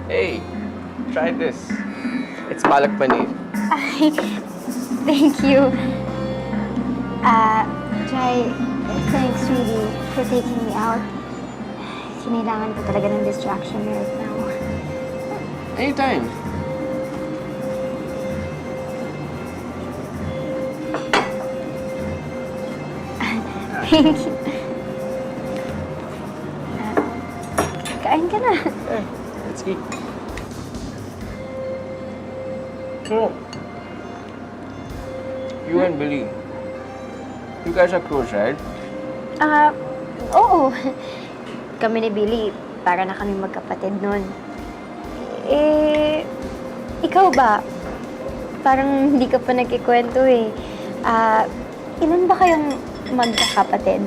Hey, try this. It's palak paneer. Ay, thank you. Jai, thanks really for taking me out. Kinailangan ko talaga ng distraction right now. Anytime. Thank you. Kain ka na. Hey, let's eat. So, you and Billy, you guys are close, right? Oo. Kami ni Billy, para na kami magkapatid nun. Eh, ikaw ba? Parang hindi ka pa nagkikwento eh. Ilan ba kayong magkakapatid?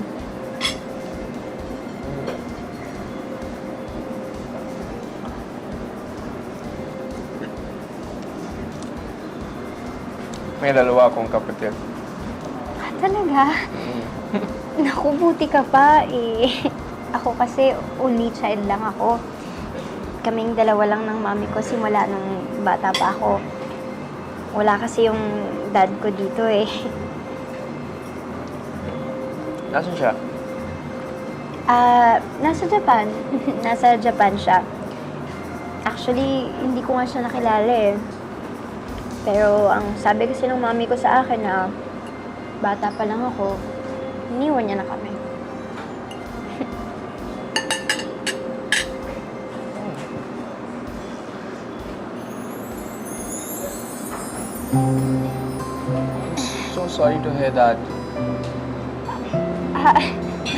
May dalawa akong kapatid. Talaga? Naku, buti ka pa eh. Ako kasi only child lang ako. Kaming dalawa lang ng mami ko simula nung bata pa ako. Wala kasi yung dad ko dito eh. Nasaan siya? Nasa Japan. Nasa Japan siya. Actually, hindi ko nga siya nakilala eh. Pero ang sabi kasi ng mami ko sa akin na bata pa lang ako, iniwan niya na kami. So sorry to hear that.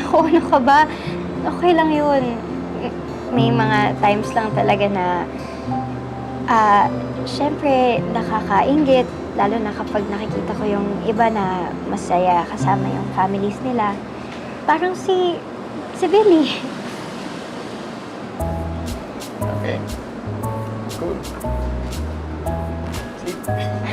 Ako, ano ka ba? Okay lang yun. May mga times lang talaga na syempre nakakainggit, lalo na kapag nakikita ko yung iba na masaya kasama yung families nila. Parang si Billy. Okay. Cool. See?